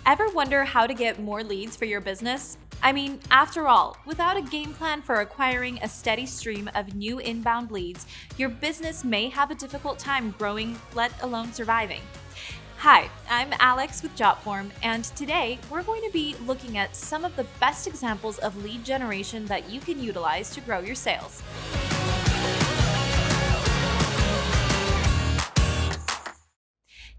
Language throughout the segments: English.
Ever wonder how to get more leads for your business? I mean, after all, without a game plan for acquiring a steady stream of new inbound leads, your business may have a difficult time growing, let alone surviving. Hi, I'm Alex with Jotform, and today we're going to be looking at some of the best examples of lead generation that you can utilize to grow your sales.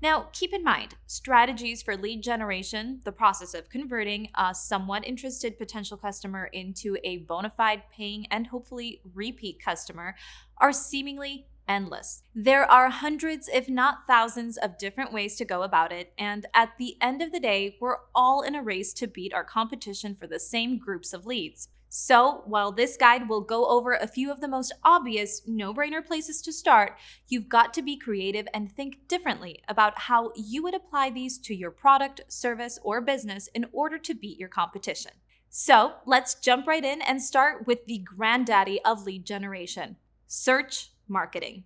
Now, keep in mind, strategies for lead generation, the process of converting a somewhat interested potential customer into a bona fide paying and hopefully repeat customer, are seemingly endless. There are hundreds, if not thousands, of different ways to go about it, and at the end of the day, we're all in a race to beat our competition for the same groups of leads. So, while this guide will go over a few of the most obvious, no-brainer places to start, you've got to be creative and think differently about how you would apply these to your product, service, or business in order to beat your competition. So, let's jump right in and start with the granddaddy of lead generation: search marketing.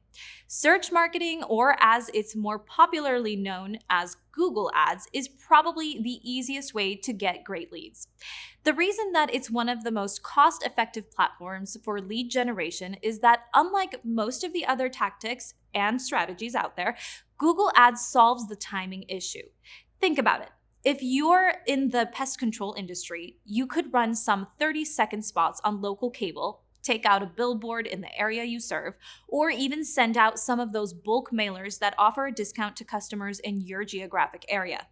Search marketing, or as it's more popularly known as Google Ads, is probably the easiest way to get great leads. The reason that it's one of the most cost-effective platforms for lead generation is that, unlike most of the other tactics and strategies out there, Google Ads solves the timing issue. Think about it. If you're in the pest control industry, you could run some 30-second spots on local cable, take out a billboard in the area you serve, or even send out some of those bulk mailers that offer a discount to customers in your geographic area.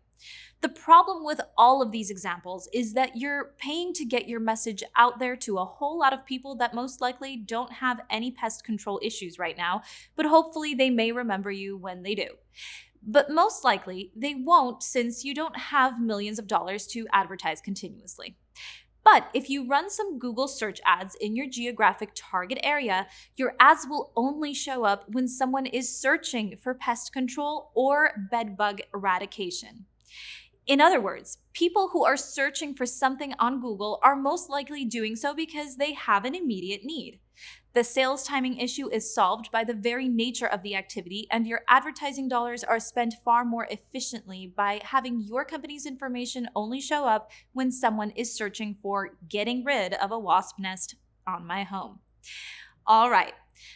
The problem with all of these examples is that you're paying to get your message out there to a whole lot of people that most likely don't have any pest control issues right now, but hopefully they may remember you when they do. But most likely they won't, since you don't have millions of dollars to advertise continuously. But if you run some Google search ads in your geographic target area, your ads will only show up when someone is searching for pest control or bedbug eradication. In other words, people who are searching for something on Google are most likely doing so because they have an immediate need. The sales timing issue is solved by the very nature of the activity, and your advertising dollars are spent far more efficiently by having your company's information only show up when someone is searching for getting rid of a wasp nest on my home. All right,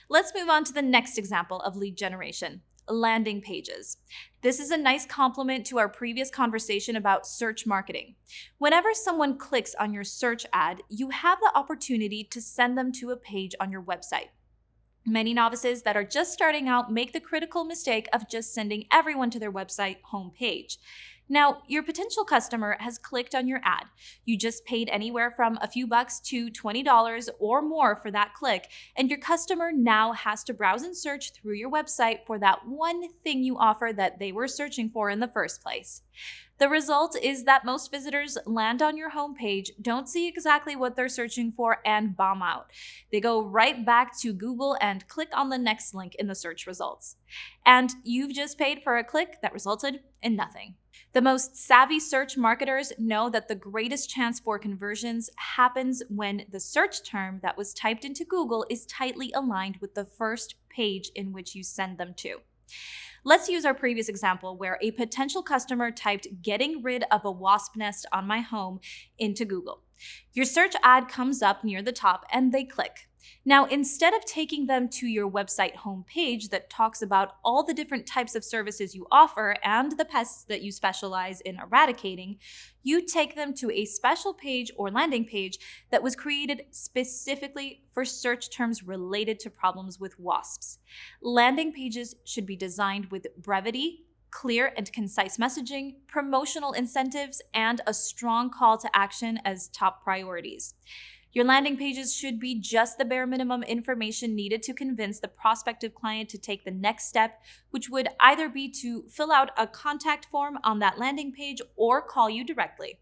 let's move on to the next example of lead generation: landing pages. This is a nice complement to our previous conversation about search marketing. Whenever someone clicks on your search ad, you have the opportunity to send them to a page on your website. Many novices that are just starting out make the critical mistake of just sending everyone to their website homepage. Now, your potential customer has clicked on your ad. You just paid anywhere from a few bucks to $20 or more for that click, and your customer now has to browse and search through your website for that one thing you offer that they were searching for in the first place. The result is that most visitors land on your homepage, don't see exactly what they're searching for, and bomb out. They go right back to Google and click on the next link in the search results. And you've just paid for a click that resulted in nothing. The most savvy search marketers know that the greatest chance for conversions happens when the search term that was typed into Google is tightly aligned with the first page in which you send them to. Let's use our previous example where a potential customer typed "getting rid of a wasp nest on my home" into Google. Your search ad comes up near the top and they click. Now, instead of taking them to your website homepage that talks about all the different types of services you offer and the pests that you specialize in eradicating, you take them to a special page or landing page that was created specifically for search terms related to problems with wasps. Landing pages should be designed with brevity, clear and concise messaging, promotional incentives, and a strong call to action as top priorities. Your landing pages should be just the bare minimum information needed to convince the prospective client to take the next step, which would either be to fill out a contact form on that landing page or call you directly.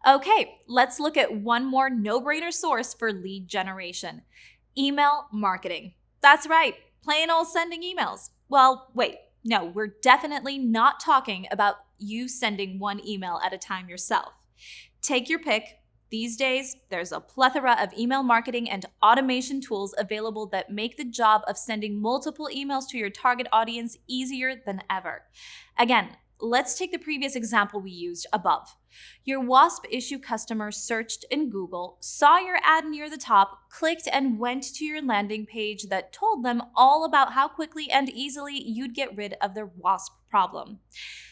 Okay, let's look at one more no-brainer source for lead generation: email marketing. That's right, plain old sending emails. Well, wait, no, we're definitely not talking about you sending one email at a time yourself. Take your pick. These days, there's a plethora of email marketing and automation tools available that make the job of sending multiple emails to your target audience easier than ever. Again, Let's take the previous example we used above. Your WASP issue customer searched in Google, saw your ad near the top, clicked and went to your landing page that told them all about how quickly and easily you'd get rid of their WASP problem.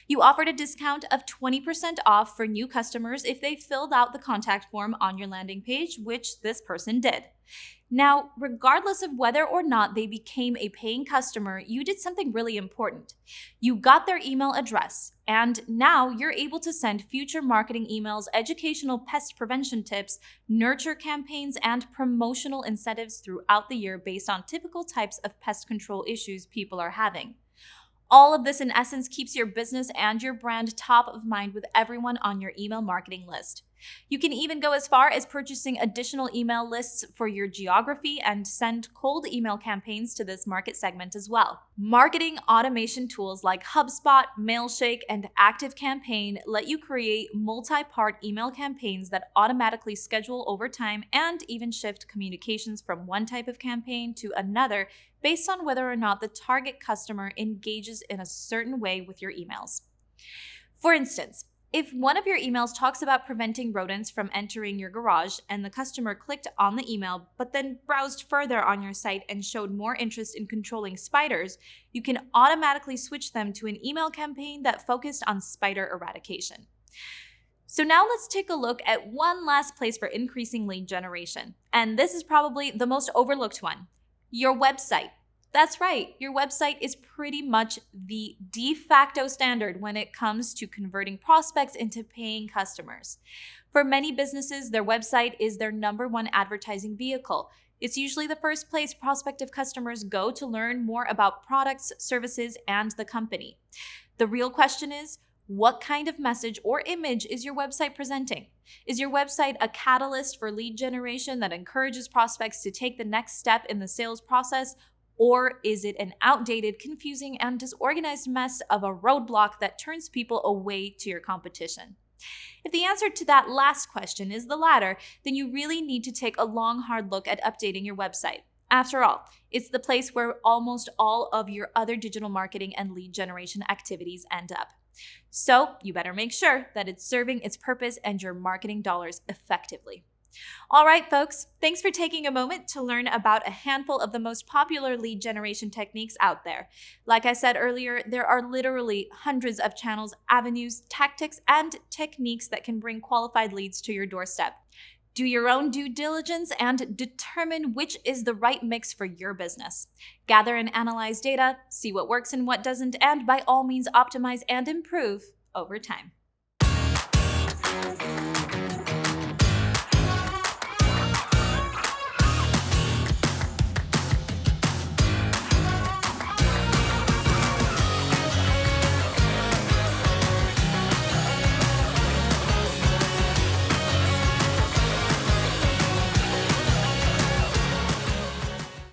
You offered a discount of 20% off for new customers if they filled out the contact form on your landing page, which this person did. Now, regardless of whether or not they became a paying customer, you did something really important. You got their email address, and now you're able to send future marketing emails, educational pest prevention tips, nurture campaigns, and promotional incentives throughout the year based on typical types of pest control issues people are having. All of this, in essence, keeps your business and your brand top of mind with everyone on your email marketing list. You can even go as far as purchasing additional email lists for your geography and send cold email campaigns to this market segment as well. Marketing automation tools like HubSpot, Mailshake, and ActiveCampaign let you create multi-part email campaigns that automatically schedule over time and even shift communications from one type of campaign to another based on whether or not the target customer engages in a certain way with your emails. For instance, if one of your emails talks about preventing rodents from entering your garage and the customer clicked on the email but then browsed further on your site and showed more interest in controlling spiders, you can automatically switch them to an email campaign that focused on spider eradication. So now let's take a look at one last place for increasing lead generation. And this is probably the most overlooked one: your website. That's right, your website is pretty much the de facto standard when it comes to converting prospects into paying customers. For many businesses, their website is their number one advertising vehicle. It's usually the first place prospective customers go to learn more about products, services, and the company. The real question is, what kind of message or image is your website presenting? Is your website a catalyst for lead generation that encourages prospects to take the next step in the sales process? Or is it an outdated, confusing, and disorganized mess of a roadblock that turns people away to your competition? If the answer to that last question is the latter, then you really need to take a long, hard look at updating your website. After all, it's the place where almost all of your other digital marketing and lead generation activities end up. So you better make sure that it's serving its purpose and your marketing dollars effectively. All right, folks, thanks for taking a moment to learn about a handful of the most popular lead generation techniques out there. Like I said earlier, there are literally hundreds of channels, avenues, tactics, and techniques that can bring qualified leads to your doorstep. Do your own due diligence and determine which is the right mix for your business. Gather and analyze data, see what works and what doesn't, and by all means optimize and improve over time.